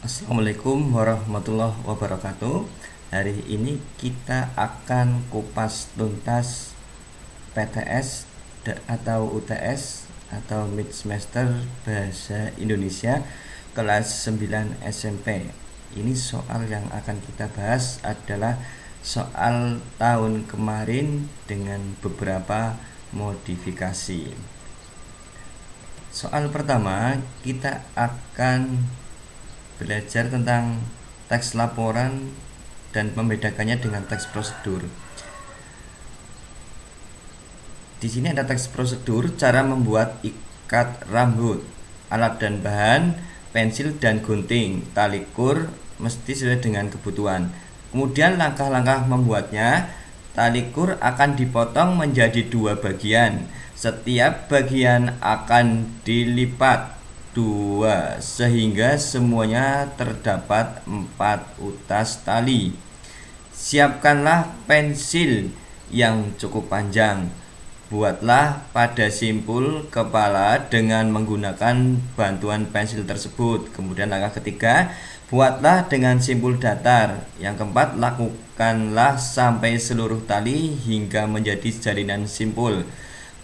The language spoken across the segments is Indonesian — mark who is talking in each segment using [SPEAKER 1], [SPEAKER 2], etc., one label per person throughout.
[SPEAKER 1] Assalamualaikum warahmatullahi wabarakatuh. Hari ini kita akan kupas tuntas PTS atau UTS atau Mid Semester Bahasa Indonesia kelas 9 SMP. Ini soal yang akan kita bahas adalah soal tahun kemarin dengan beberapa modifikasi. Soal pertama, kita akan belajar tentang teks laporan dan membedakannya dengan teks prosedur. Di sini ada teks prosedur, cara membuat ikat rambut, alat dan bahan, pensil dan gunting, tali kur mesti sesuai dengan kebutuhan. Kemudian langkah-langkah membuatnya, tali kur akan dipotong menjadi 2 bagian. Setiap bagian akan dilipat 2 sehingga semuanya terdapat 4 utas tali. Siapkanlah pensil yang cukup panjang. Buatlah pada simpul kepala dengan menggunakan bantuan pensil tersebut. Kemudian langkah ketiga, buatlah dengan simpul datar. Yang keempat, lakukanlah sampai seluruh tali hingga menjadi jalinan simpul.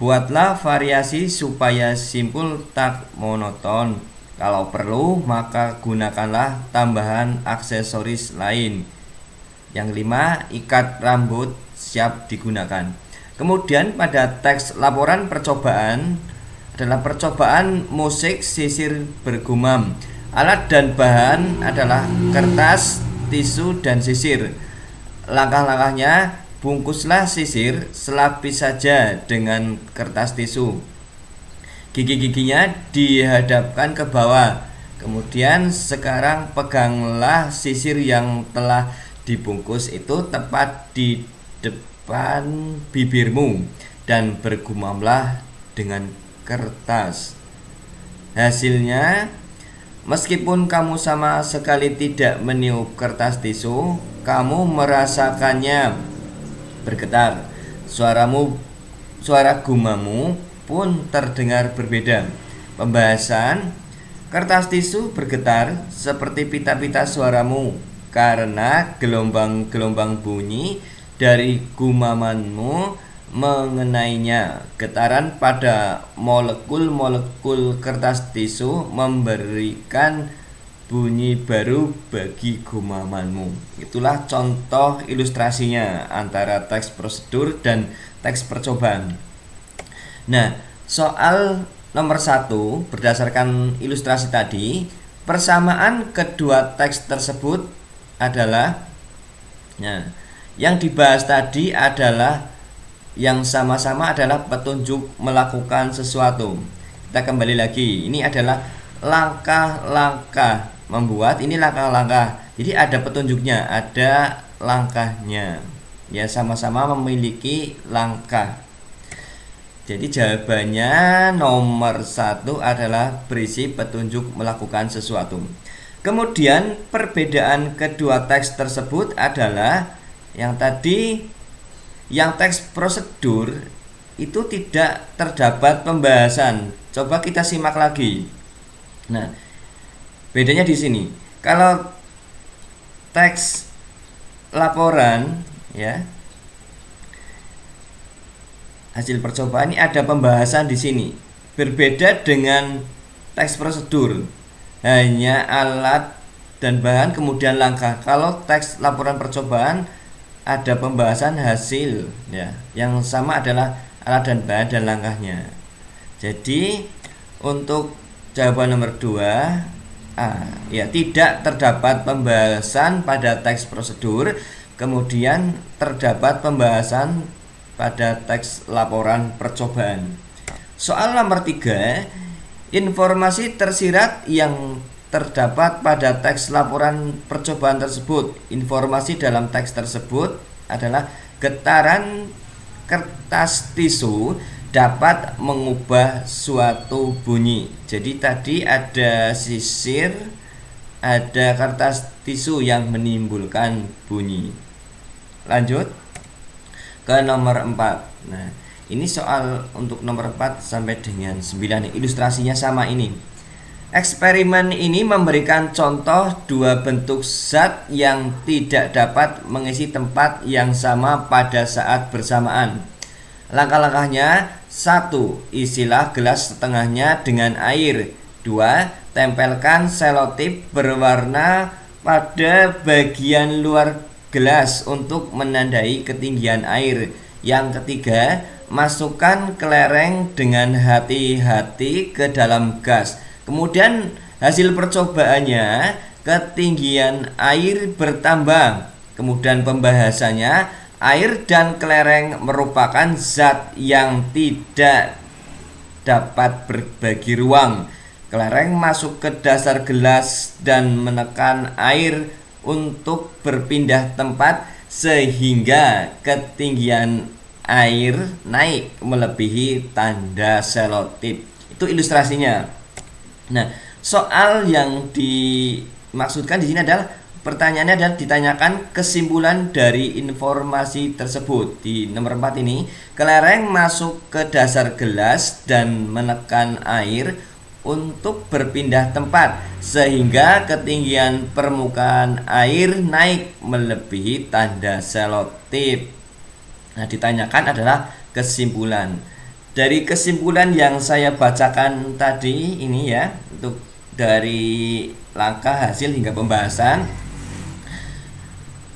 [SPEAKER 1] Buatlah variasi supaya simpul tak monoton. Kalau perlu, maka gunakanlah tambahan aksesoris lain. Yang kelima, ikat rambut siap digunakan. Kemudian pada teks laporan percobaan adalah percobaan musik sisir bergumam. Alat dan bahan adalah kertas, tisu, dan sisir. Langkah-langkahnya, bungkuslah sisir selapis saja dengan kertas tisu. Gigi-giginya dihadapkan ke bawah. Kemudian sekarang peganglah sisir yang telah dibungkus itu tepat di depan bibirmu dan bergumamlah dengan kertas. Hasilnya, meskipun kamu sama sekali tidak meniup kertas tisu, kamu merasakannya bergetar. Suara gumamu pun terdengar berbeda. Pembahasan, kertas tisu bergetar seperti pita-pita suaramu karena gelombang-gelombang bunyi dari gumamanmu mengenainya. Getaran pada molekul-molekul kertas tisu memberikan bunyi baru bagi gumamanmu. Itulah contoh ilustrasinya antara teks prosedur dan teks percobaan. Nah, soal nomor 1 berdasarkan ilustrasi tadi, persamaan kedua teks tersebut adalah yang dibahas tadi adalah yang sama-sama adalah petunjuk melakukan sesuatu. Kita kembali lagi, ini adalah langkah-langkah membuat, ini langkah-langkah. Jadi ada petunjuknya, ada langkahnya. Ya, sama-sama memiliki langkah. Jadi jawabannya nomor 1 adalah berisi petunjuk melakukan sesuatu. Kemudian perbedaan kedua teks tersebut adalah yang tadi, yang teks prosedur itu tidak terdapat pembahasan. Coba kita simak lagi. Nah, bedanya di sini. Kalau teks laporan, ya, hasil percobaan ini ada pembahasan di sini. Berbeda dengan teks prosedur, hanya alat dan bahan kemudian langkah. Kalau teks laporan percobaan ada pembahasan hasil, ya. Yang sama adalah alat dan bahan dan langkahnya. Jadi untuk jawaban nomor 2, ya, tidak terdapat pembahasan pada teks prosedur, kemudian terdapat pembahasan pada teks laporan percobaan. Soal nomor 3, informasi tersirat yang terdapat pada teks laporan percobaan tersebut. Informasi dalam teks tersebut adalah getaran kertas tisu dapat mengubah suatu bunyi. Jadi tadi ada sisir, ada kertas tisu yang menimbulkan bunyi. Lanjut ke nomor 4. Nah, ini soal untuk nomor 4 sampai dengan 9. Ilustrasinya sama ini. Eksperimen ini memberikan contoh dua bentuk zat yang tidak dapat mengisi tempat yang sama pada saat bersamaan. Langkah-langkahnya: 1. Isilah gelas setengahnya dengan air. 2. Tempelkan selotip berwarna pada bagian luar gelas untuk menandai ketinggian air. Yang ketiga, masukkan kelereng dengan hati-hati ke dalam gas. Kemudian hasil percobaannya, ketinggian air bertambah. Kemudian pembahasannya, air dan kelereng merupakan zat yang tidak dapat berbagi ruang. Kelereng masuk ke dasar gelas dan menekan air untuk berpindah tempat sehingga ketinggian air naik melebihi tanda selotip. Itu ilustrasinya. Nah, soal yang dimaksudkan di sini adalah pertanyaannya adalah ditanyakan kesimpulan dari informasi tersebut. Di nomor 4 ini, kelereng masuk ke dasar gelas dan menekan air untuk berpindah tempat sehingga ketinggian permukaan air naik melebihi tanda selotip. Nah, ditanyakan adalah kesimpulan. Dari kesimpulan yang saya bacakan tadi ini ya, untuk dari langkah, hasil hingga pembahasan,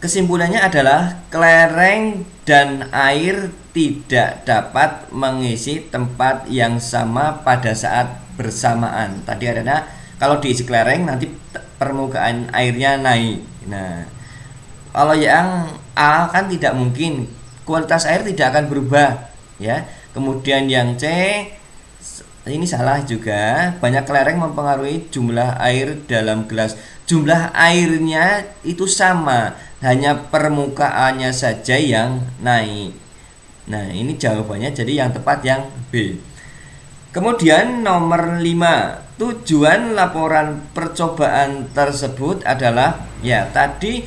[SPEAKER 1] kesimpulannya adalah kelereng dan air tidak dapat mengisi tempat yang sama pada saat bersamaan. Tadi adalah kalau diisi kelereng nanti permukaan airnya naik. Nah, kalau yang A kan tidak mungkin, kualitas air tidak akan berubah ya. Kemudian yang C ini salah juga, banyak kelereng mempengaruhi jumlah air dalam gelas. Jumlah airnya itu sama, hanya permukaannya saja yang naik. Nah, ini jawabannya, jadi yang tepat yang B. Kemudian nomor 5, tujuan laporan percobaan tersebut adalah ya tadi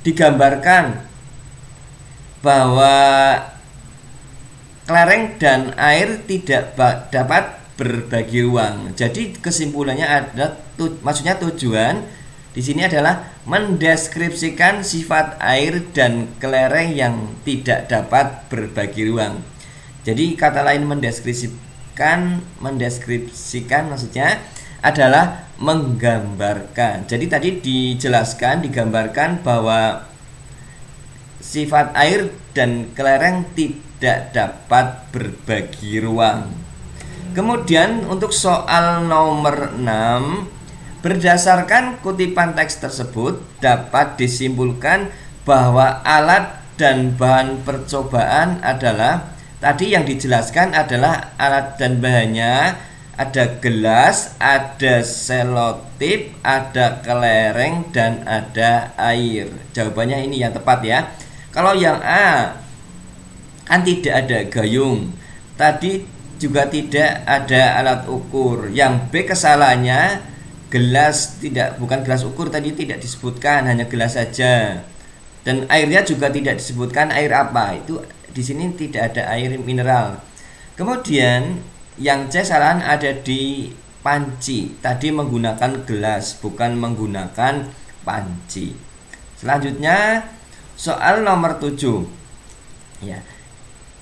[SPEAKER 1] digambarkan bahwa kelereng dan air tidak dapat berbagi ruang. Jadi kesimpulannya adalah maksudnya tujuan di sini adalah mendeskripsikan sifat air dan kelereng yang tidak dapat berbagi ruang. Jadi kata lain mendeskripsikan maksudnya adalah menggambarkan. Jadi tadi digambarkan bahwa sifat air dan kelereng tidak dapat berbagi ruang. Kemudian untuk soal nomor 6, berdasarkan kutipan teks tersebut dapat disimpulkan bahwa alat dan bahan percobaan adalah tadi yang dijelaskan adalah alat dan bahannya ada gelas, ada selotip, ada kelereng dan ada air. Jawabannya ini yang tepat ya. Kalau yang A kan tidak ada gayung, tadi juga tidak ada alat ukur. Yang B kesalahannya, gelas bukan gelas ukur, tadi tidak disebutkan, hanya gelas saja. Dan airnya juga tidak disebutkan air apa. Itu di sini tidak ada air mineral. Kemudian yang C kesalahan ada di panci. Tadi menggunakan gelas, bukan menggunakan panci. Selanjutnya soal nomor 7. Ya.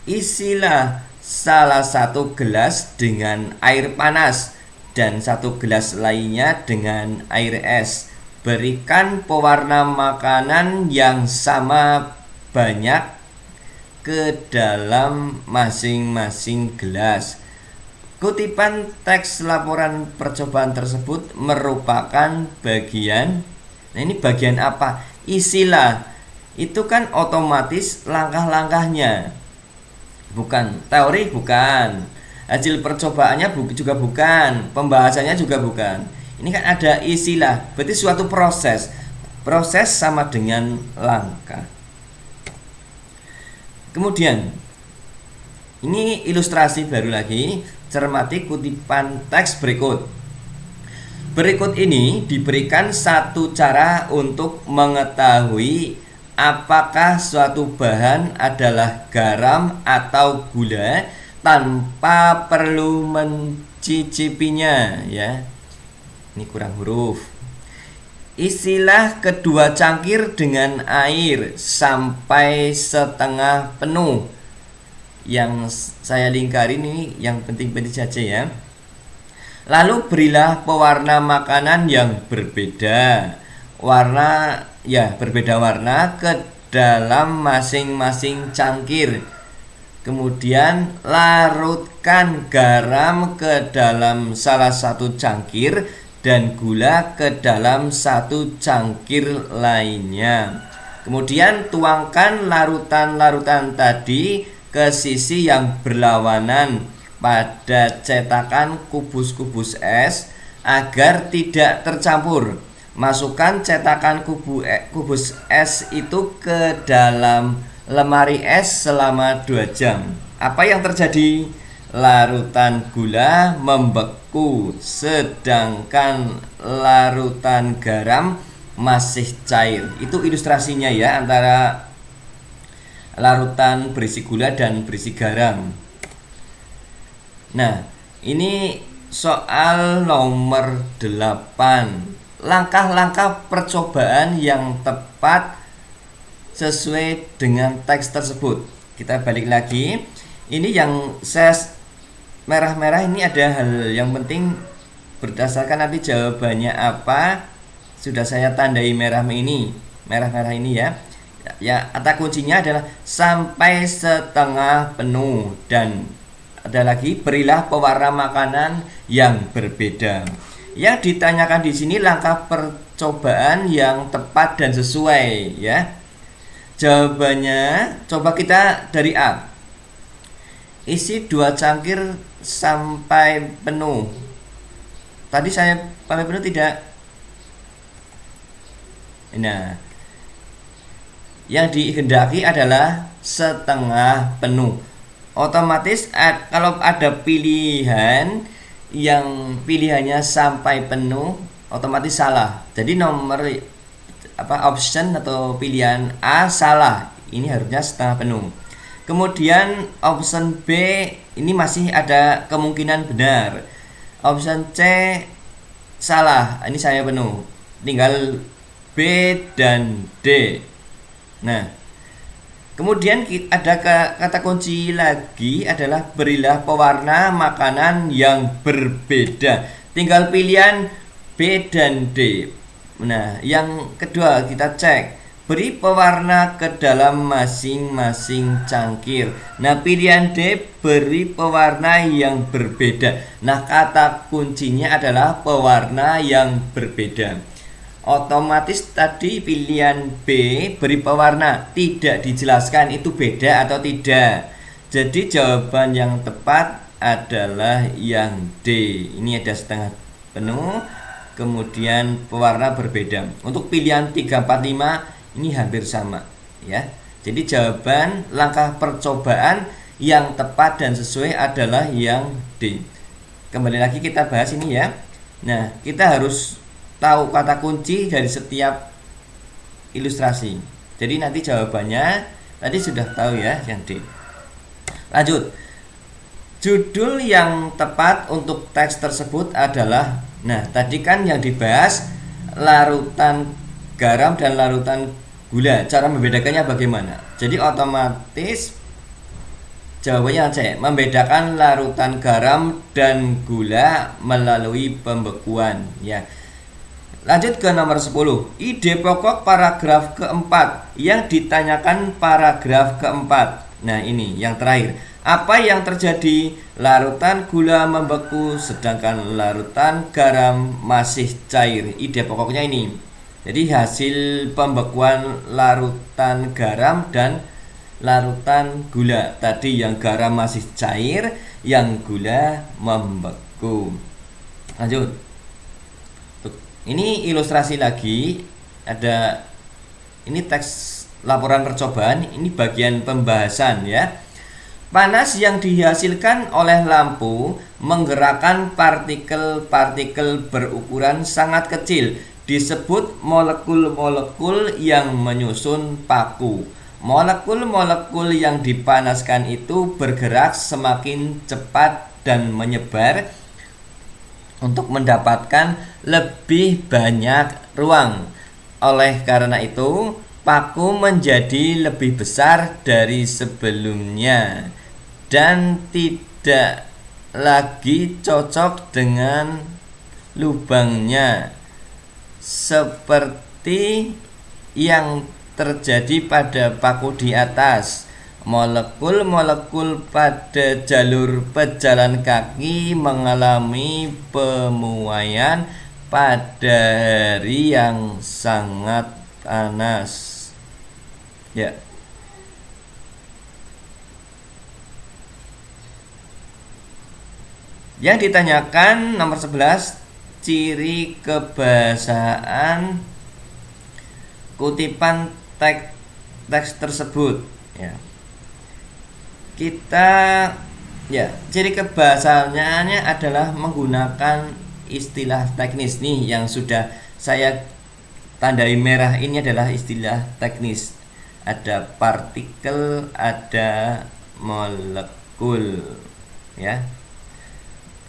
[SPEAKER 1] Isilah salah satu gelas dengan air panas dan satu gelas lainnya dengan air es. Berikan pewarna makanan yang sama banyak ke dalam masing-masing gelas. Kutipan teks laporan percobaan tersebut merupakan bagian. Nah, ini bagian apa? Isilah. Itu kan otomatis langkah-langkahnya. Bukan teori, bukan hasil percobaannya juga bukan, pembahasannya juga bukan. Ini kan ada isilah, berarti suatu proses sama dengan langkah. Kemudian ini ilustrasi baru lagi, cermati kutipan teks berikut. Berikut ini diberikan satu cara untuk mengetahui apakah suatu bahan adalah garam atau gula tanpa perlu mencicipinya ya. Ini kurang huruf. Isilah kedua cangkir dengan air sampai setengah penuh. Yang saya lingkarin ini yang penting-penting saja ya. Lalu berilah pewarna makanan yang berbeda berbeda warna ke dalam masing-masing cangkir. Kemudian larutkan garam ke dalam salah satu cangkir dan gula ke dalam satu cangkir lainnya. Kemudian tuangkan larutan-larutan tadi ke sisi yang berlawanan pada cetakan kubus-kubus es agar tidak tercampur. Masukkan cetakan kubus es itu ke dalam lemari es selama 2 jam. Apa yang terjadi? Larutan gula membeku, sedangkan larutan garam masih cair. Itu ilustrasinya ya, antara larutan berisi gula dan berisi garam. Nah, ini soal nomor 8. Langkah-langkah percobaan yang tepat sesuai dengan teks tersebut. Kita balik lagi. Ini yang saya merah-merah ini ada hal yang penting berdasarkan nanti jawabannya apa. Sudah saya tandai merah-merah ini ya. Ya, kata kuncinya adalah sampai setengah penuh, dan ada lagi berilah pewarna makanan yang berbeda. Yang ditanyakan di sini langkah percobaan yang tepat dan sesuai ya. Jawabannya coba kita dari A. Isi 2 cangkir sampai penuh. Tadi saya sampai penuh tidak? Nah, yang dikehendaki adalah setengah penuh. Otomatis kalau ada pilihan yang pilihannya sampai penuh, otomatis salah. Jadi nomor option atau pilihan A salah. Ini harusnya setengah penuh. Kemudian option B ini masih ada kemungkinan benar. Option C salah. Ini saya penuh. Tinggal B dan D. Nah, kemudian ada kata kunci lagi adalah berilah pewarna makanan yang berbeda. Tinggal pilihan B dan D. Nah, yang kedua kita cek. Beri pewarna ke dalam masing-masing cangkir. Nah, pilihan D beri pewarna yang berbeda. Nah, kata kuncinya adalah pewarna yang berbeda. Otomatis tadi pilihan B beri pewarna, tidak dijelaskan itu beda atau tidak. Jadi jawaban yang tepat adalah yang D. Ini ada setengah penuh, kemudian pewarna berbeda. Untuk pilihan 3, 4, 5 ini hampir sama ya. Jadi jawaban langkah percobaan yang tepat dan sesuai adalah yang D. Kembali lagi kita bahas ini ya. Nah, kita harus tahu kata kunci dari setiap ilustrasi. Jadi nanti jawabannya tadi sudah tahu ya, yang D. Lanjut. Judul yang tepat untuk teks tersebut adalah, nah tadi kan yang dibahas larutan garam dan larutan gula. Cara membedakannya bagaimana? Jadi otomatis jawabannya C, membedakan larutan garam dan gula melalui pembekuan ya. Lanjut ke nomor 10. Ide pokok paragraf keempat. Yang ditanyakan paragraf keempat. Nah, ini yang terakhir. Apa yang terjadi? Larutan gula membeku sedangkan larutan garam masih cair. Ide pokoknya ini. Jadi hasil pembekuan larutan garam dan larutan gula. Tadi yang garam masih cair, yang gula membeku. Lanjut. Ini ilustrasi lagi. Ada ini teks laporan percobaan. Ini bagian pembahasan ya. Panas yang dihasilkan oleh lampu menggerakkan partikel-partikel berukuran sangat kecil, disebut molekul-molekul yang menyusun paku. Molekul-molekul yang dipanaskan itu bergerak semakin cepat dan menyebar. untuk mendapatkan lebih banyak ruang. Oleh karena itu, paku menjadi lebih besar dari sebelumnya dan tidak lagi cocok dengan lubangnya, seperti yang terjadi pada paku di atas. Molekul-molekul pada jalur pejalan kaki mengalami pemuaian pada hari yang sangat panas. Ya. Yang ditanyakan nomor 11, ciri kebahasaan kutipan teks tersebut. Ya. Kita ciri kebahasaannya adalah menggunakan istilah teknis nih yang sudah saya tandai merah. Ini adalah istilah teknis. Ada partikel, ada molekul, ya.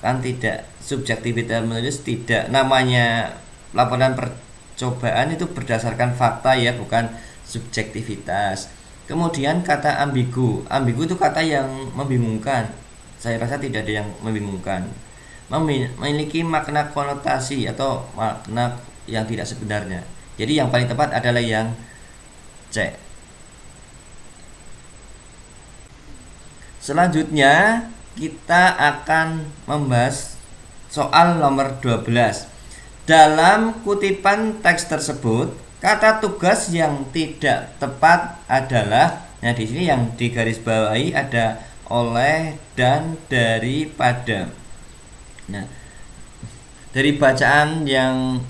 [SPEAKER 1] Kan tidak subjektivitas menulis, tidak, namanya laporan percobaan itu berdasarkan fakta ya, bukan subjektivitas. Kemudian kata ambigu. Ambigu itu kata yang membingungkan. Saya rasa tidak ada yang membingungkan. Memiliki makna konotasi atau makna yang tidak sebenarnya. Jadi yang paling tepat adalah yang C. Selanjutnya kita akan membahas soal nomor 12. Dalam kutipan teks tersebut, kata tugas yang tidak tepat adalah, nah di sini yang digarisbawahi ada oleh, dan, daripada. Nah, dari bacaan yang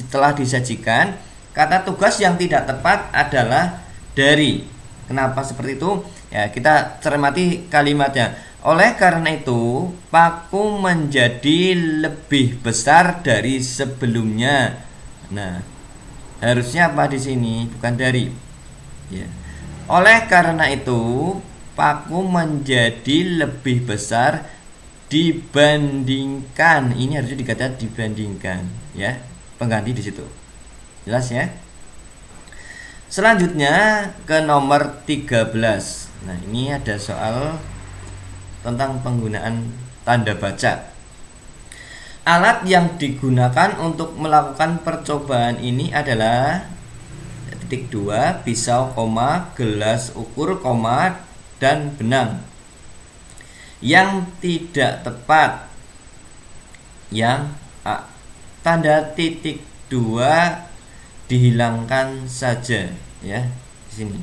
[SPEAKER 1] telah disajikan, kata tugas yang tidak tepat adalah dari. Kenapa seperti itu? Ya, kita cermati kalimatnya. Oleh karena itu, paku menjadi lebih besar dari sebelumnya. Nah, harusnya apa di sini? Bukan dari. Ya. Oleh karena itu, paku menjadi lebih besar dibandingkan. Ini harusnya dikatakan dibandingkan, ya. Pengganti di situ. Jelas ya? Selanjutnya ke nomor 13. Nah, ini ada soal tentang penggunaan tanda baca. Alat yang digunakan untuk melakukan percobaan ini adalah titik 2, pisau, koma, gelas ukur, koma, dan benang. Yang tidak tepat, yang A, tanda titik 2 dihilangkan saja, ya, di sini.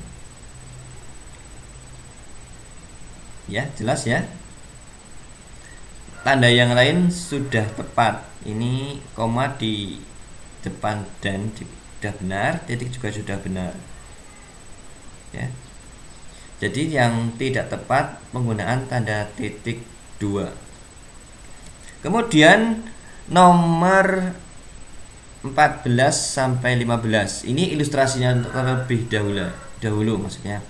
[SPEAKER 1] Ya, jelas ya. Tanda yang lain sudah tepat. Ini koma di depan dan sudah benar, titik juga sudah benar. Ya. Jadi yang tidak tepat penggunaan tanda titik 2. Kemudian nomor 14 sampai 15. Ini ilustrasinya terlebih dahulu maksudnya.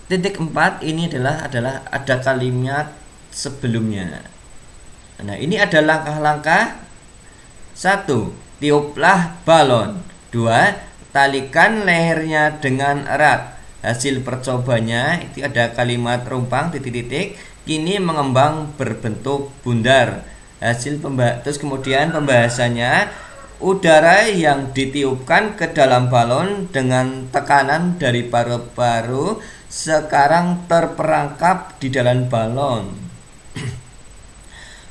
[SPEAKER 1] Titik 4 ini adalah ada kalimat sebelumnya. Nah, ini ada langkah-langkah. 1. Tiuplah balon. 2. Talikan lehernya dengan erat. Hasil percobanya itu ada kalimat rumpang titik-titik, kini mengembang berbentuk bundar. Terus kemudian pembahasannya, udara yang ditiupkan ke dalam balon dengan tekanan dari paru-paru sekarang terperangkap di dalam balon,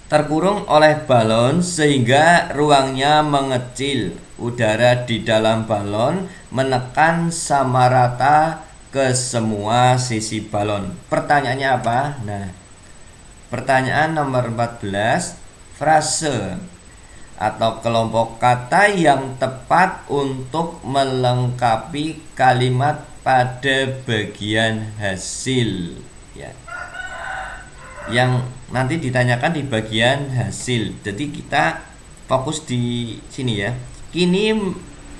[SPEAKER 1] terkurung oleh balon sehingga ruangnya mengecil. Udara di dalam balon menekan sama rata ke semua sisi balon. Pertanyaannya apa? Nah, pertanyaan nomor 14, frase atau kelompok kata yang tepat untuk melengkapi kalimat pada bagian hasil, ya. Yang nanti ditanyakan di bagian hasil. Jadi kita fokus di sini ya. Kini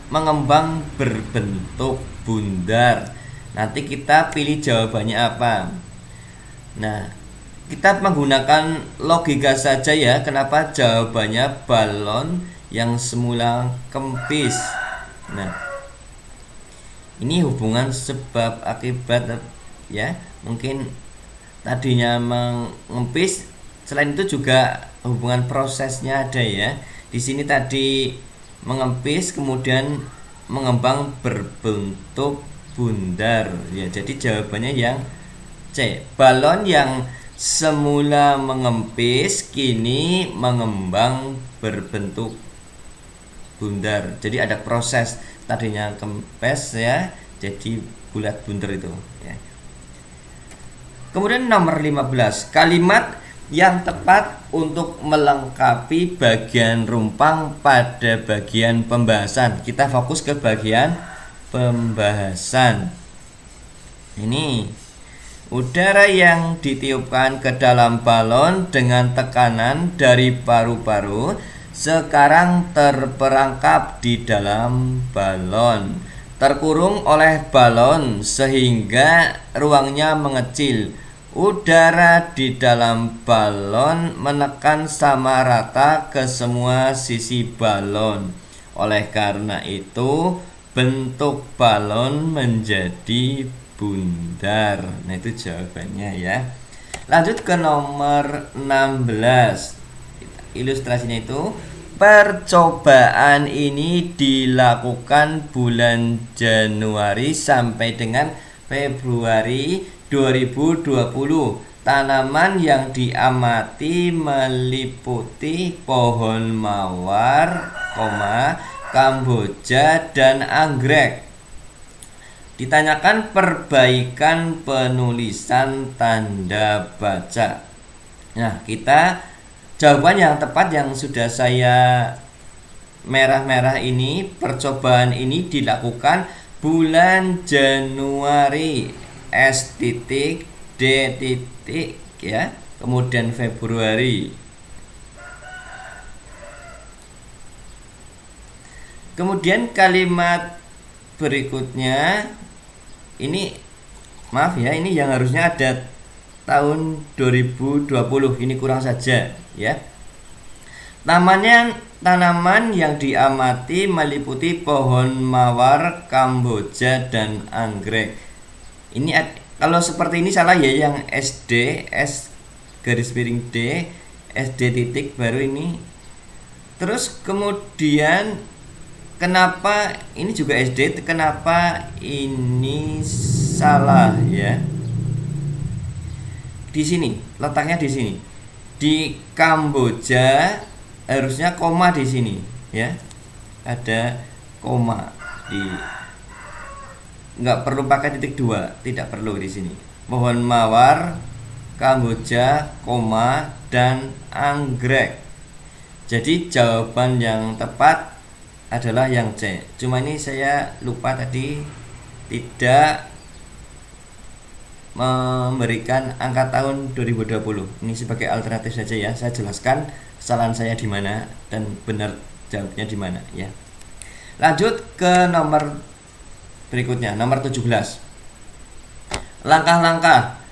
[SPEAKER 1] mengembang berbentuk bundar. Nanti kita pilih jawabannya apa. Nah, kita menggunakan logika saja ya, kenapa jawabannya balon yang semula kempis. Nah, ini hubungan sebab akibat ya. Mungkin tadinya mengempis, selain itu juga hubungan prosesnya ada ya. Di sini tadi mengempis kemudian mengembang berbentuk bundar ya. Jadi jawabannya yang C. Balon yang semula mengempis kini mengembang berbentuk bundar. Jadi ada proses, tadinya kempes ya, jadi bulat bundar itu ya. Kemudian nomor 15, kalimat yang tepat untuk melengkapi bagian rumpang pada bagian pembahasan. Kita fokus ke bagian pembahasan. Ini udara yang ditiupkan ke dalam balon dengan tekanan dari paru-paru sekarang terperangkap di dalam balon, terkurung oleh balon sehingga ruangnya mengecil. Udara di dalam balon menekan sama rata ke semua sisi balon. Oleh karena itu, bentuk balon menjadi bundar. Nah, itu jawabannya ya. Lanjut ke nomor 16. Ilustrasinya itu, percobaan ini dilakukan bulan Januari sampai dengan Februari 2020. Tanaman yang diamati meliputi pohon mawar, kamboja, dan anggrek. Ditanyakan perbaikan penulisan tanda baca. Nah, kita jawaban yang tepat yang sudah saya merah-merah ini, percobaan ini dilakukan bulan Januari, S titik D titik ya, kemudian Februari. Kemudian kalimat berikutnya ini, maaf ya, ini yang harusnya ada tahun 2020, ini kurang saja ya. Tanaman yang diamati meliputi pohon mawar, kamboja, dan anggrek. Ini kalau seperti ini salah ya, yang SD, S garis miring D, SD titik baru ini. Terus kemudian kenapa ini juga SD, kenapa ini salah ya? Di sini, letaknya di sini. Di Kamboja harusnya koma di sini ya. Ada koma di, nggak perlu pakai titik 2, tidak perlu di sini. Pohon mawar, Kamboja, koma, dan anggrek. Jadi jawaban yang tepat adalah yang C. Cuma ini saya lupa tadi tidak memberikan angka tahun 2020. Ini sebagai alternatif saja ya. Saya jelaskan kesalahan saya di mana dan benar jawabnya di mana ya. Lanjut ke nomor berikutnya, nomor 17. Langkah-langkah.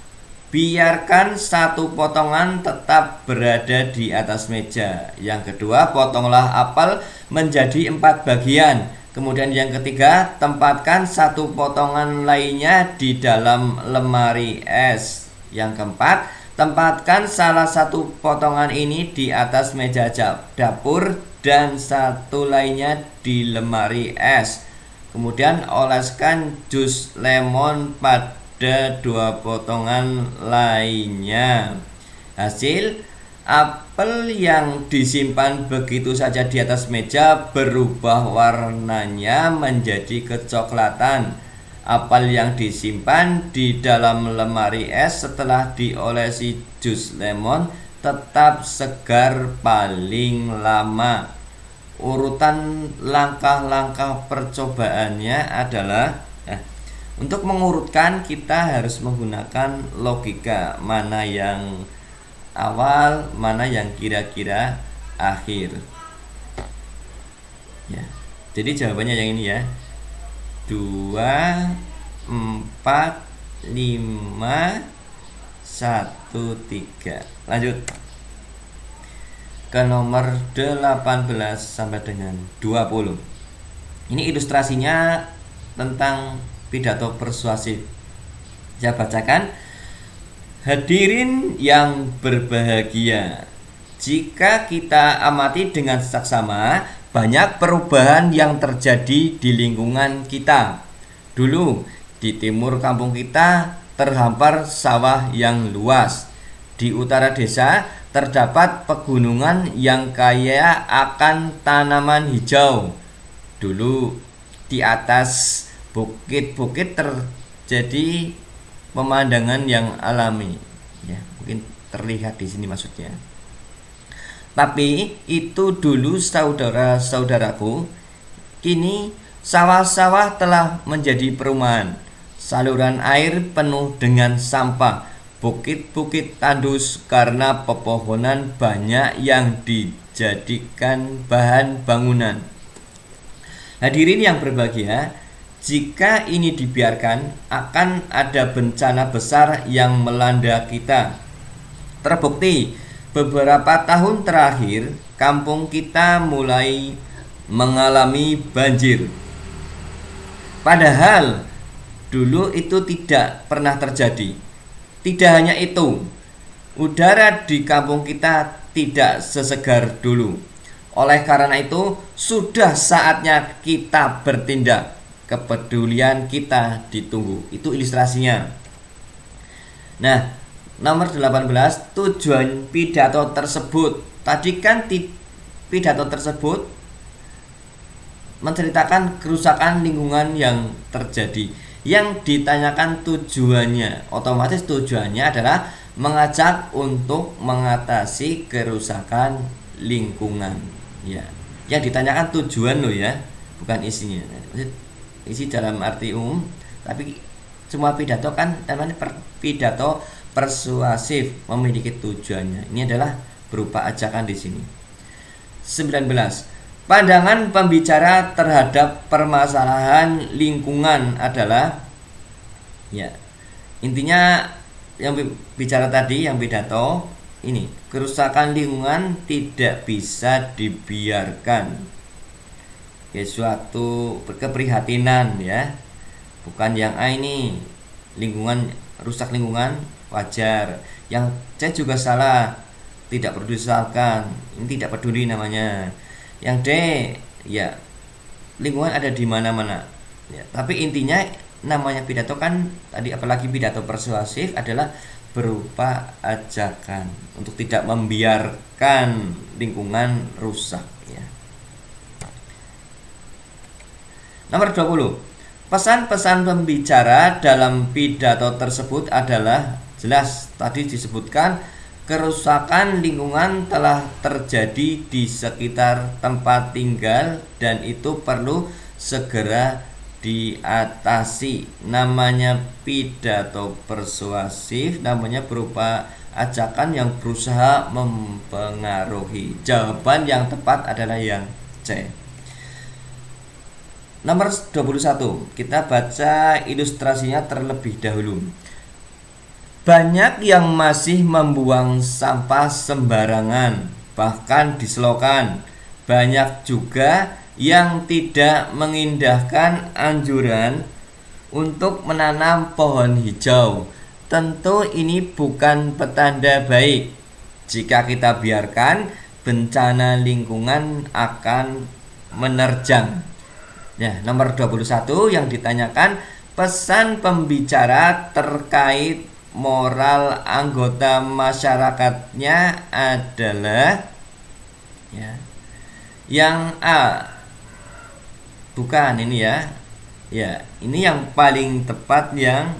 [SPEAKER 1] Biarkan satu potongan tetap berada di atas meja. Yang kedua, potonglah apel menjadi 4 bagian. Kemudian yang ketiga, tempatkan satu potongan lainnya di dalam lemari es. Yang keempat, tempatkan salah satu potongan ini di atas meja dapur dan satu lainnya di lemari es. Kemudian oleskan jus lemon pada 2 potongan lainnya. Hasil, apel yang disimpan begitu saja di atas meja berubah warnanya menjadi kecoklatan. Apel yang disimpan di dalam lemari es setelah diolesi jus lemon tetap segar paling lama. Urutan langkah-langkah percobaannya adalah, untuk mengurutkan kita harus menggunakan logika, mana yang awal, mana yang kira-kira akhir ya. Jadi jawabannya yang ini ya, 2, 4, 5, Lanjut ke nomor 18 sampai dengan 20. Ini ilustrasinya tentang pidato persuasif. Saya bacakan. Hadirin yang berbahagia, jika kita amati dengan seksama, banyak perubahan yang terjadi di lingkungan kita. Dulu, di timur kampung kita terhampar sawah yang luas. Di utara desa terdapat pegunungan yang kaya akan tanaman hijau. Dulu, di atas bukit-bukit terjadi pemandangan yang alami. Ya, mungkin terlihat di sini maksudnya. Tapi itu dulu saudara-saudaraku. Kini sawah-sawah telah menjadi perumahan. Saluran air penuh dengan sampah. Bukit-bukit tandus karena pepohonan banyak yang dijadikan bahan bangunan. Hadirin yang berbahagia, jika ini dibiarkan, akan ada bencana besar yang melanda kita. Terbukti, beberapa tahun terakhir, kampung kita mulai mengalami banjir. Padahal, dulu itu tidak pernah terjadi. Tidak hanya itu, udara di kampung kita tidak sesegar dulu. Oleh karena itu, sudah saatnya kita bertindak. Kepedulian kita ditunggu. Itu ilustrasinya. Nah, nomor 18, tujuan pidato tersebut. Tadi kan pidato tersebut menceritakan kerusakan lingkungan yang terjadi. Yang ditanyakan tujuannya, otomatis tujuannya adalah mengajak untuk mengatasi kerusakan lingkungan. Ya, yang ditanyakan tujuan loh ya, bukan isinya. Isi dalam arti umum, tapi semua pidato kan namanya pidato persuasif, memiliki tujuannya. Ini adalah berupa ajakan di sini. 19. Pandangan pembicara terhadap permasalahan lingkungan adalah, ya, intinya yang bicara tadi, yang pidato ini, kerusakan lingkungan tidak bisa dibiarkan. Ya, suatu keprihatinan ya, bukan yang ini lingkungan, rusak lingkungan wajar, yang C juga salah, tidak perlu disalahkan, ini tidak peduli namanya. Yang D, ya, lingkungan ada di mana-mana ya, tapi intinya namanya pidato kan tadi, apalagi pidato persuasif, adalah berupa ajakan untuk tidak membiarkan lingkungan rusak ya. Nomor 20. Pesan-pesan pembicara dalam pidato tersebut adalah jelas, tadi disebutkan kerusakan lingkungan telah terjadi di sekitar tempat tinggal dan itu perlu segera diatasi. Namanya pidato persuasif, namanya berupa ajakan yang berusaha mempengaruhi. Jawaban yang tepat adalah yang C. Nomor 21, kita baca ilustrasinya terlebih dahulu. Banyak yang masih membuang sampah sembarangan, bahkan di selokan. Banyak juga yang tidak mengindahkan anjuran untuk menanam pohon hijau. Tentu ini bukan petanda baik. Jika kita biarkan, bencana lingkungan akan menerjang. Ya, nomor 21 yang ditanyakan, pesan pembicara terkait moral anggota masyarakatnya adalah, ya, yang A. Bukan ini ya. Ya, ini yang paling tepat, yang,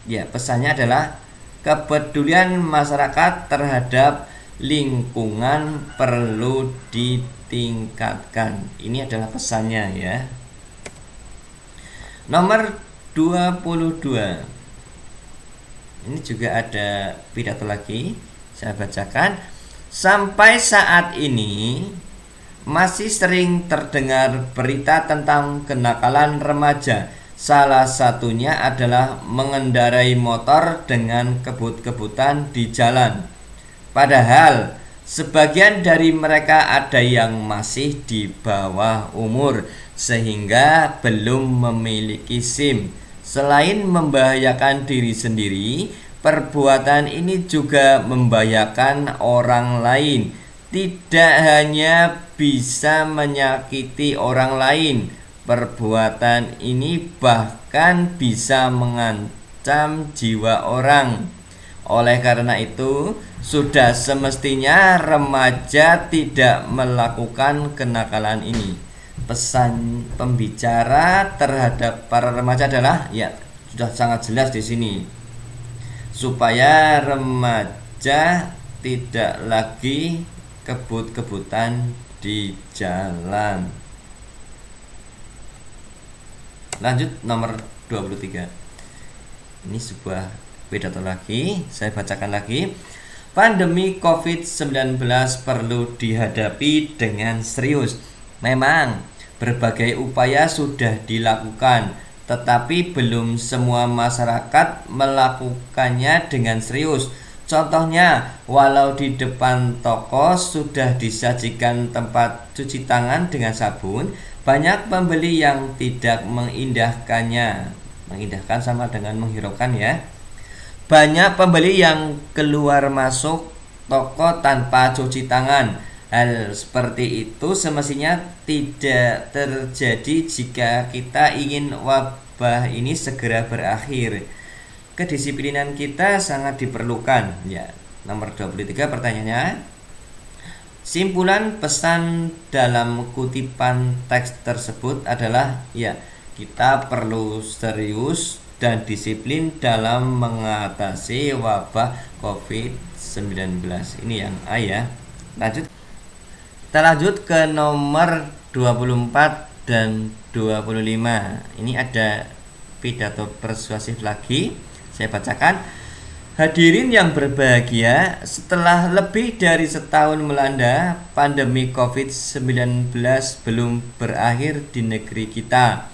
[SPEAKER 1] ya, pesannya adalah kepedulian masyarakat terhadap lingkungan perlu ditingkatkan. Ini adalah pesannya ya. Nomor 22. Ini juga ada pidato lagi, saya bacakan. Sampai saat ini masih sering terdengar berita tentang kenakalan remaja. Salah satunya adalah mengendarai motor dengan kebut-kebutan di jalan. Padahal sebagian dari mereka ada yang masih di bawah umur sehingga belum memiliki SIM. Selain membahayakan diri sendiri, perbuatan ini juga membahayakan orang lain. Tidak hanya bisa menyakiti orang lain, perbuatan ini bahkan bisa mengancam jiwa orang. Oleh karena itu, sudah semestinya remaja tidak melakukan kenakalan ini. Pesan pembicara terhadap para remaja adalah ya sudah sangat jelas di sini. Supaya remaja tidak lagi kebut-kebutan di jalan. Lanjut nomor 23. Ini sebuah pidato lagi, saya bacakan lagi. Pandemi COVID-19 perlu dihadapi dengan serius. Memang berbagai upaya sudah dilakukan, tetapi belum semua masyarakat melakukannya dengan serius. Contohnya, walau di depan toko sudah disajikan tempat cuci tangan dengan sabun, banyak pembeli yang tidak mengindahkannya. Mengindahkan sama dengan menghiraukan ya. Banyak pembeli yang keluar masuk toko tanpa cuci tangan. Hal seperti itu semestinya tidak terjadi jika kita ingin wabah ini segera berakhir. Kedisiplinan kita sangat diperlukan. Ya, nomor 23 pertanyaannya. Simpulan pesan dalam kutipan teks tersebut adalah ya, kita perlu serius dan disiplin dalam mengatasi wabah COVID-19. Ini yang A ya. Kita lanjut ke nomor 24 dan 25. Ini ada pidato persuasif lagi. Saya bacakan. Hadirin yang berbahagia, setelah lebih dari setahun melanda, pandemi COVID-19 belum berakhir di negeri kita.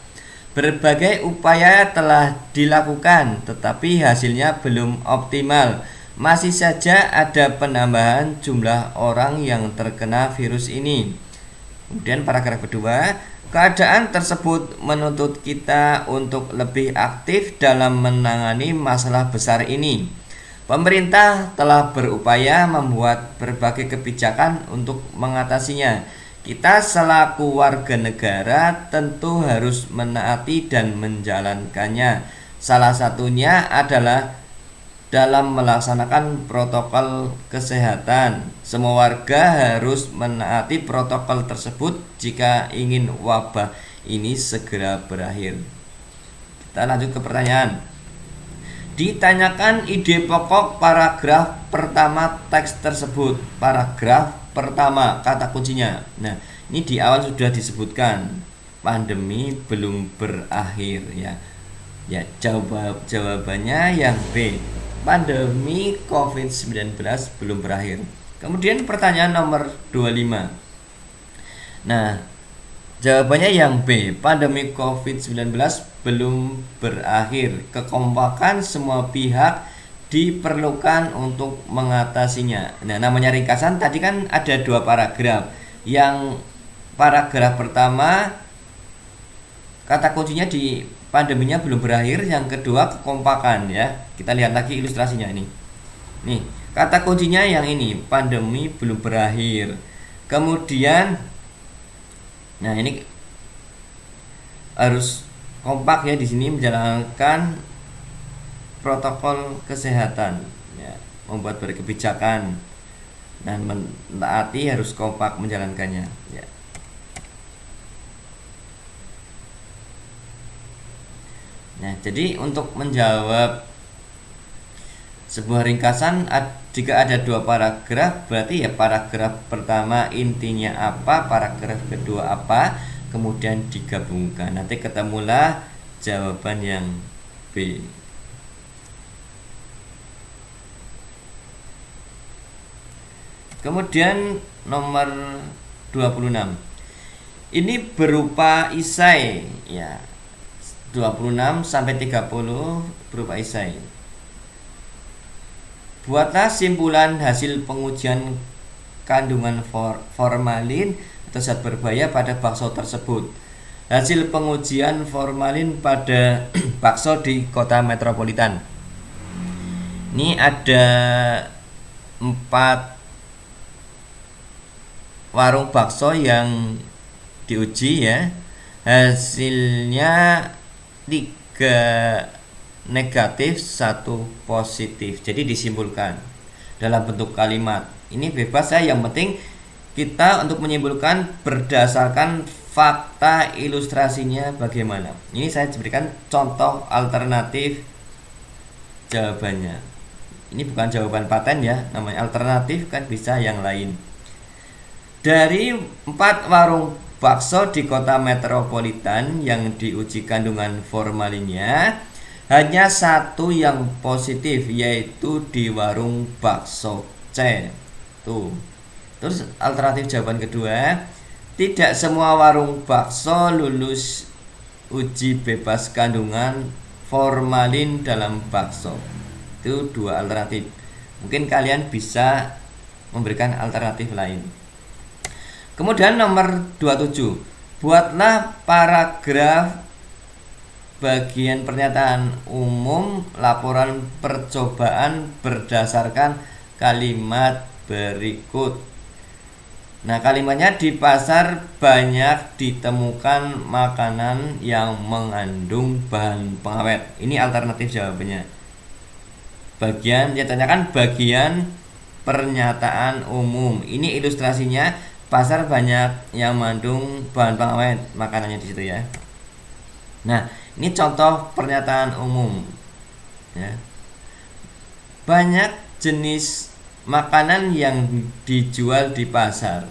[SPEAKER 1] Berbagai upaya telah dilakukan, tetapi hasilnya belum optimal. Masih saja ada penambahan jumlah orang yang terkena virus ini. Kemudian paragraf kedua, keadaan tersebut menuntut kita untuk lebih aktif dalam menangani masalah besar ini. Pemerintah telah berupaya membuat berbagai kebijakan untuk mengatasinya. Kita selaku warga negara tentu harus menaati dan menjalankannya. Salah satunya adalah dalam melaksanakan protokol kesehatan. Semua warga harus menaati protokol tersebut jika ingin wabah ini segera berakhir. Kita lanjut ke pertanyaan. Ditanyakan ide pokok paragraf pertama teks tersebut. Paragraf pertama, kata kuncinya. Nah, ini di awal sudah disebutkan pandemi belum berakhir ya. Ya, jawabannya yang B. Pandemi COVID-19 belum berakhir. Kemudian pertanyaan nomor 25. Nah, jawabannya yang B. Pandemi COVID-19 belum berakhir. Kekompakan semua pihak diperlukan untuk mengatasinya. Nah, namanya ringkasan tadi kan ada dua paragraf. Yang paragraf pertama kata kuncinya di pandeminya belum berakhir, yang kedua kekompakan ya. Kita lihat lagi ilustrasinya ini. Nih, kata kuncinya yang ini, pandemi belum berakhir. Kemudian nah, ini harus kompak ya di sini menjalankan protokol kesehatan ya, membuat kebijakan dan mentaati, harus kompak menjalankannya ya. Nah, jadi untuk menjawab sebuah ringkasan, jika ada dua paragraf, berarti ya paragraf pertama intinya apa, paragraf kedua apa, kemudian digabungkan. Nanti ketemulah jawaban yang B. Kemudian nomor 26. Ini berupa isai ya. 26 sampai 30 berupa esai. Buatlah simpulan hasil pengujian kandungan formalin atau zat berbahaya pada bakso tersebut. Hasil pengujian formalin pada bakso di kota metropolitan. Ini ada 4 warung bakso yang diuji ya. Hasilnya 3 negatif, 1 positif. Jadi disimpulkan dalam bentuk kalimat. Ini bebas ya, yang penting kita untuk menyimpulkan berdasarkan fakta, ilustrasinya bagaimana. Ini saya berikan contoh alternatif jawabannya. Ini bukan jawaban paten ya, namanya alternatif, kan bisa yang lain. Dari 4 warung bakso di kota metropolitan yang diuji kandungan formalinnya, hanya 1 yang positif, yaitu di warung bakso C. Tuh. Terus alternatif jawaban kedua, tidak semua warung bakso lulus uji bebas kandungan formalin dalam bakso. Itu 2 alternatif. Mungkin kalian bisa memberikan alternatif lain. Kemudian nomor 27, buatlah paragraf bagian pernyataan umum laporan percobaan berdasarkan kalimat berikut. Nah, kalimatnya, di pasar banyak ditemukan makanan yang mengandung bahan pengawet. Ini alternatif jawabannya. Bagian ditanyakan bagian pernyataan umum. Ini ilustrasinya, pasar banyak yang mengandung bahan pengawet, makanannya di situ ya. Nah, ini contoh pernyataan umum ya. Banyak jenis makanan yang dijual di pasar,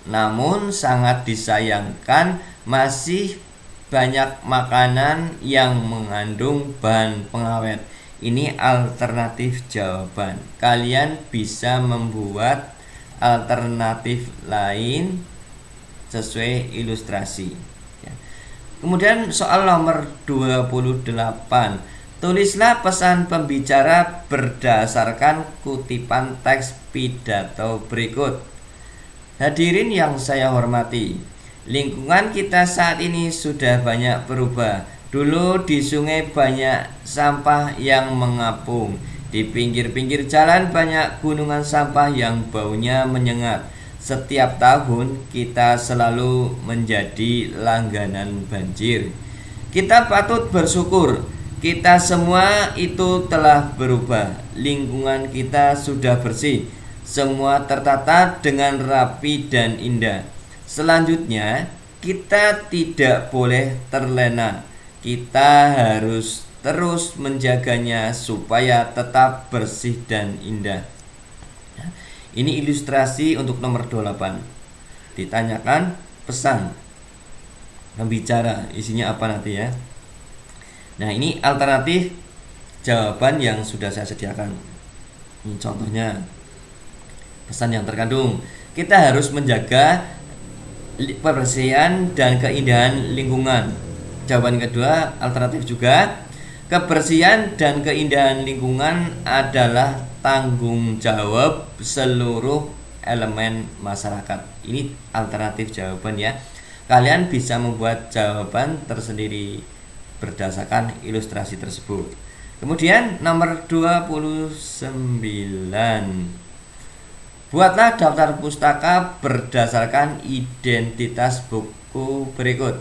[SPEAKER 1] namun sangat disayangkan masih banyak makanan yang mengandung bahan pengawet. Ini alternatif jawaban. Kalian bisa membuat alternatif lain sesuai ilustrasi ya. Kemudian soal nomor 28, tulislah pesan pembicara berdasarkan kutipan teks pidato berikut. Hadirin yang saya hormati, lingkungan kita saat ini sudah banyak berubah. Dulu di sungai banyak sampah yang mengapung. Di pinggir-pinggir jalan banyak gunungan sampah yang baunya menyengat. Setiap tahun kita selalu menjadi langganan banjir. Kita patut bersyukur, kita semua itu telah berubah. Lingkungan kita sudah bersih, semua tertata dengan rapi dan indah. Selanjutnya, kita tidak boleh terlena. Kita harus terus menjaganya supaya tetap bersih dan indah. Ini ilustrasi untuk nomor 28. Ditanyakan pesan pembicara, isinya apa nanti ya. Nah, ini alternatif jawaban yang sudah saya sediakan. Ini contohnya pesan yang terkandung. Kita harus menjaga kebersihan dan keindahan lingkungan. Jawaban kedua alternatif juga, kebersihan dan keindahan lingkungan adalah tanggung jawab seluruh elemen masyarakat. Ini alternatif jawaban ya. Kalian bisa membuat jawaban tersendiri berdasarkan ilustrasi tersebut. Kemudian nomor 29, buatlah daftar pustaka berdasarkan identitas buku berikut.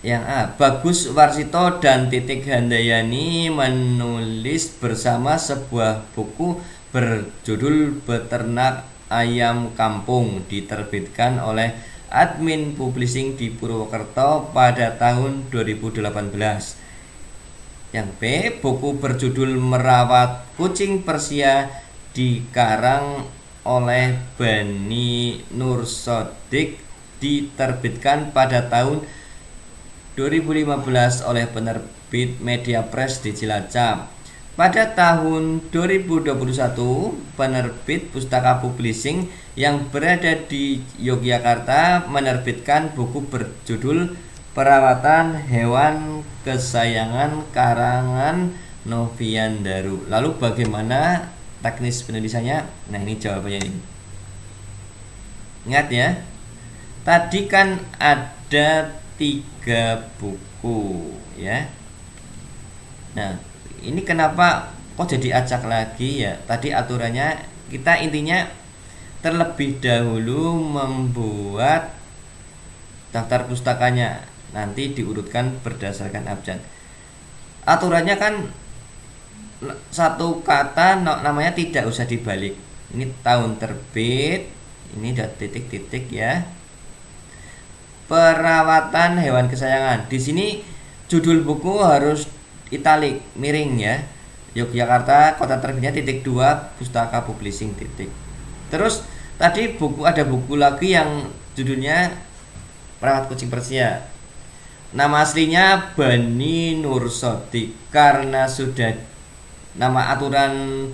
[SPEAKER 1] Yang A, Bagus Warsito dan Titik Handayani menulis bersama sebuah buku berjudul Beternak Ayam Kampung, diterbitkan oleh Admin Publishing di Purwokerto pada tahun 2018. Yang B, buku berjudul Merawat Kucing Persia dikarang oleh Bani Nursodik, diterbitkan pada tahun 2015 oleh penerbit Media Press di Cilacap. Pada tahun 2021, penerbit Pustaka Publishing yang berada di Yogyakarta menerbitkan buku berjudul Perawatan hewan kesayangan karangan Novian Daru. Lalu bagaimana teknis penulisannya? Nah, ini jawabannya ini. Ingat ya, tadi kan ada 3 buku ya. Nah, ini kenapa kok jadi acak lagi ya? Tadi aturannya kita intinya terlebih dahulu membuat daftar pustakanya, nanti diurutkan berdasarkan abjad. Aturannya kan satu kata namanya tidak usah dibalik. Ini tahun terbit, ini ada titik-titik ya. Perawatan hewan kesayangan. Di sini judul buku harus italik, miring ya. Yogyakarta, kota terbitnya .2, Pustaka Publishing titik. Terus tadi ada buku lagi yang judulnya Perawat Kucing Persia. Nama aslinya Bani Nur Sodik. Karena sudah nama aturan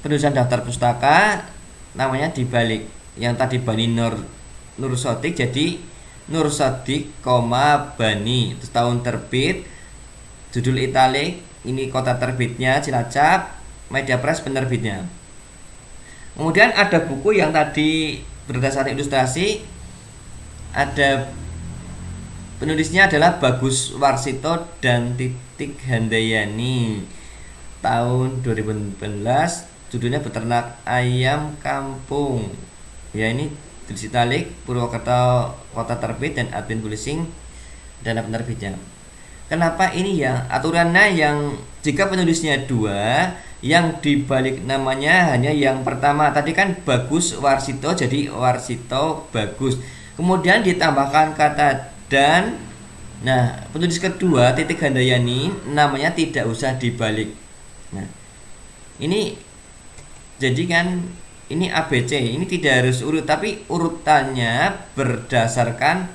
[SPEAKER 1] penulisan daftar pustaka namanya dibalik. Yang tadi Bani Nur Sodik jadi Nur Sodik, Bani. Terus tahun terbit, judul italik, ini kota terbitnya Cilacap, Media Press penerbitnya. Kemudian ada buku yang tadi berdasarkan ilustrasi, ada penulisnya adalah Bagus Warsito dan Titik Handayani, tahun 2019, judulnya Beternak Ayam Kampung ya. Ini tulis italik, Purwokerto kota terbit dan admin publishing dana penerbitnya. Kenapa ini ya aturannya yang jika penulisnya 2, yang dibalik namanya hanya yang pertama. Tadi kan Bagus Warsito jadi Warsito Bagus, kemudian ditambahkan kata dan. Nah, penulis kedua Titik Handayani namanya tidak usah dibalik. Nah, ini jadi kan ini ABC, ini tidak harus urut, tapi urutannya berdasarkan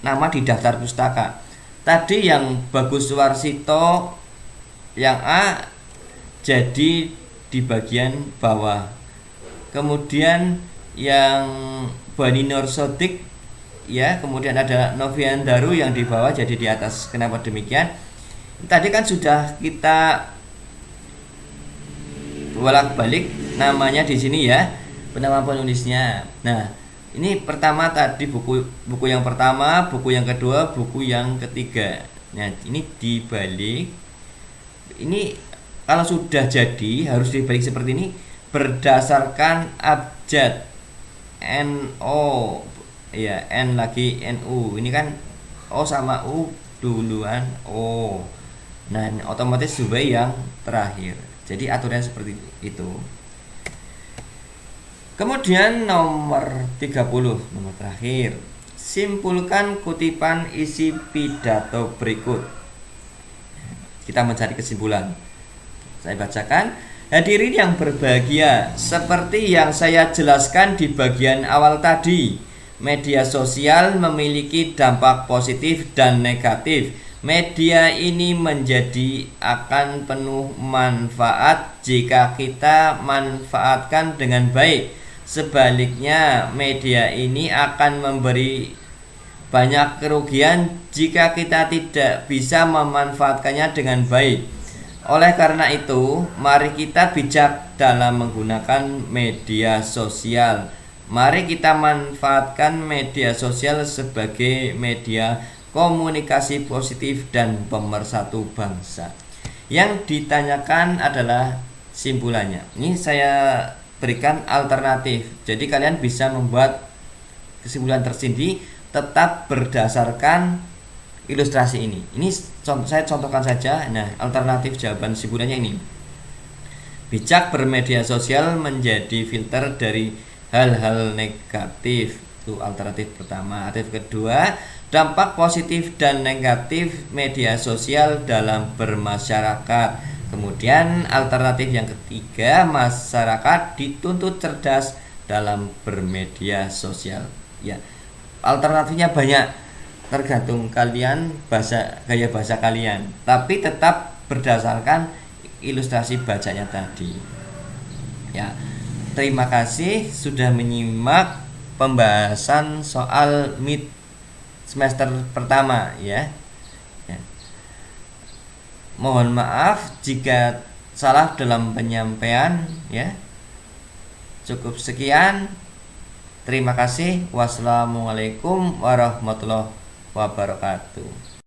[SPEAKER 1] nama di daftar pustaka. Tadi yang Bagus Warsito yang A jadi di bagian bawah. Kemudian yang Bani Nur Sodik ya, kemudian ada Novian Daru yang di bawah jadi di atas. Kenapa demikian? Tadi kan sudah kita bolak-balik namanya di sini ya, penama penulisnya. Nah, ini pertama tadi buku yang pertama, buku yang kedua, buku yang ketiga. Nah, ini dibalik. Ini kalau sudah jadi harus dibalik seperti ini berdasarkan abjad NO ya, N lagi NU. Ini kan O sama U duluan O. Nah, ini otomatis Zubai yang terakhir. Jadi aturan seperti itu. Kemudian nomor 30, nomor terakhir. Simpulkan kutipan isi pidato berikut. Kita mencari kesimpulan. Saya bacakan. Hadirin yang berbahagia, seperti yang saya jelaskan di bagian awal tadi, media sosial memiliki dampak positif dan negatif. Media ini menjadi akan penuh manfaat jika kita manfaatkan dengan baik. Sebaliknya, media ini akan memberi banyak kerugian jika kita tidak bisa memanfaatkannya dengan baik. Oleh karena itu, mari kita bijak dalam menggunakan media sosial. Mari kita manfaatkan media sosial sebagai media komunikasi positif dan pemersatu bangsa. Yang ditanyakan adalah simpulannya. Ini saya berikan alternatif. Jadi kalian bisa membuat kesimpulan tersendiri tetap berdasarkan ilustrasi ini. Ini saya contohkan saja. Nah, alternatif jawaban simpulannya ini. Bijak bermedia sosial menjadi filter dari hal-hal negatif. Itu alternatif pertama. Alternatif kedua, dampak positif dan negatif media sosial dalam bermasyarakat. Kemudian alternatif yang ketiga, masyarakat dituntut cerdas dalam bermedia sosial. Ya, alternatifnya banyak, tergantung kalian gaya bahasa kalian, tapi tetap berdasarkan ilustrasi bacanya tadi. Ya, terima kasih sudah menyimak pembahasan soal MIT semester pertama ya. Ya. Mohon maaf jika salah dalam penyampaian ya. Cukup sekian. Terima kasih. Wassalamualaikum warahmatullahi wabarakatuh.